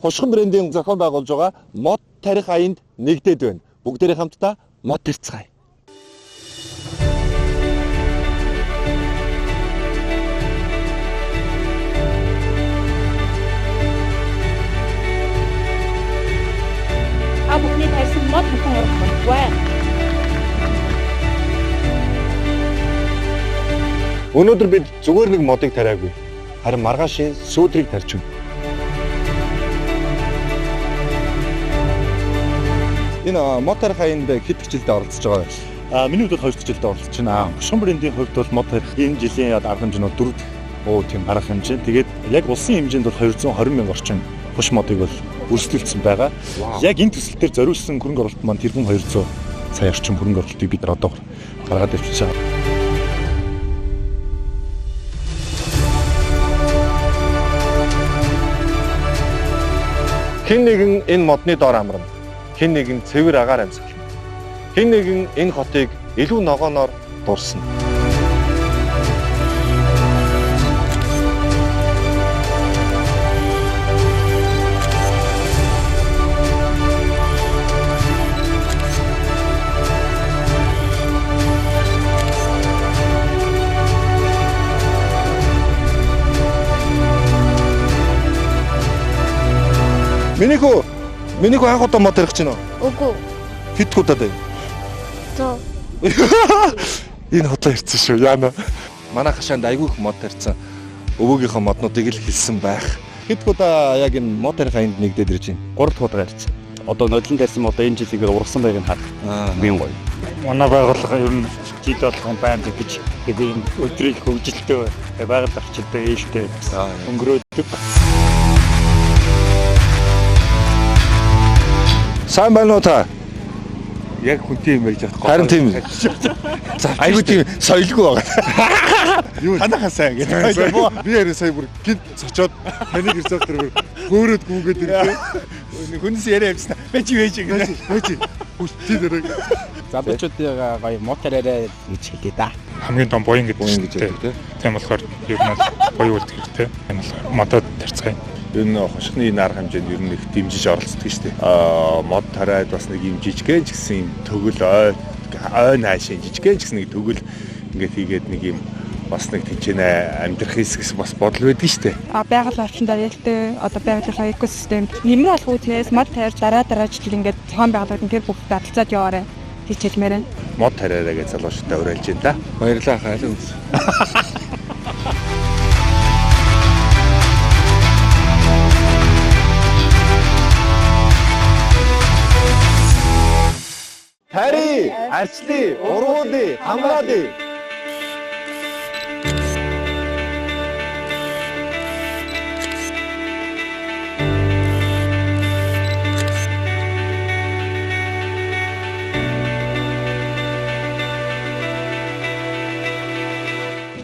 Хушхан брендийн зохион байгуулж байгаа мод тарих аянд нэгдээд байна. Бүгдээрээ хамтдаа мод тарьцгаая. Бүхний тарьсан мод хамтан урах болтугай. Өнөөдөр бид зүгээр нэг модыг тариагүй. Харин маргаашийн сүүдрийг тарьж байна. Энэ мод тарих аянд хэд жилдээ оролцож байгаа вэ? Миний хувьд 2 жилдээ оролцож байна. Хушхан брендийн хувьд бол мод тарих энэ жилийн арга хэмжээ нь 4 тийм арга хэмжээ. Тэгээд яг улсын хэмжээнд бол 220 мянга орчим хуш модыг бол үргэлжлүүлсэн байгаа. Яг энэ төсөл дээр зориулсан хөрөнгө оруулалт маань тэрбум 200 сая орчим хөрөнгө оруулалтыг бид одоо гаргаад ирж байгаа. Хэн нэгэн энэ модны доор амрна. Хэн нэгэн цэвэр агаар амьсгална. Хэн нэгэн энэ хотыг илүү ногооноор дурсна. Миний хүү анх удаа мод тарих чинь үү? Үгүй. Хэд удаа вэ? Зөө. Энэ хотлоо ирсэн шүү. Яана. Манай хашаанд айгүй их мод тарьсан. Өвөөгийнхөө моднуудыг л хэлсэн байх. Хэд удаа яг энэ мод тарих аянд нэгдээд ирж байна? 3 дахь удаа ирсэн. Одоо нодлон тарьсан мод энэ жилигээр ургасан байг нь хаад. Бин гоё. Манай байгууллага ер нь жил болгон байна гэж энэ өдрийг хөгжилтэй байгууллага орчилдөө ээлтэй өнгөрөөдөг. Сайн байна уу та? Яг хүнтэй юм байж байгаа. Харин тийм. Айгүй тийм соёлгүй байгаа. Юу танахаа сайн гэдэг. Би ярь сая бүр гинт цочоод таныг ирсэх тэр хөөрөөд гүгээд ирлээ. Хүнс яриа явсан. Бэж гэж. Хүчтэй дөрөг. Залуучуудыг гоё мод тариараа гэж хэлээ да. Хамгийн том буян гэдэг тийм. Тийм болохоор ер нь гоё үлдэх хэрэгтэй. Энэ болохоор модод тарьцгаая. Энэ хошхны энэ арга хэмжээнд ер нь их дэмжиж оролцдог шүү дээ. Мод тарайд бас нэг юм жижигхэн ч гэсэн юм төгөл ой наашин жижигхэн ч гэсэн нэг төгөл ингээд хийгээд нэг юм бас нэг тэнцэнэ амьдрах хэсгээс бас бодол байдаг шүү дээ. Байгаль орчинд аюултай одоо байгалийн экосистем нэмэр болох үедээс мод тарьж дараа жил ингээд зохион байгуулалт тэр бүгд баталцаад яваарай гэж хэлмээр байна. Мод тарайраа гэж залуучуудаа уриалж байна да. Баярлалаа хайлаа. Тари, арчли, уруули, хамгаали.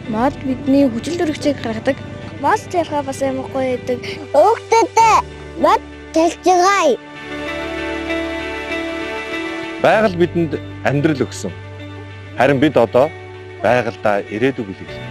Мод бидний хүчил төрөгчийг гаргадаг. Мод тарихаа бас амар гоё байдаг. Өөхтөдөө мод тарьцгаая. Байгаль бидэнд амьдрал өгсөн. Харин бид одоо байгальдаа ирээдүг үлээх.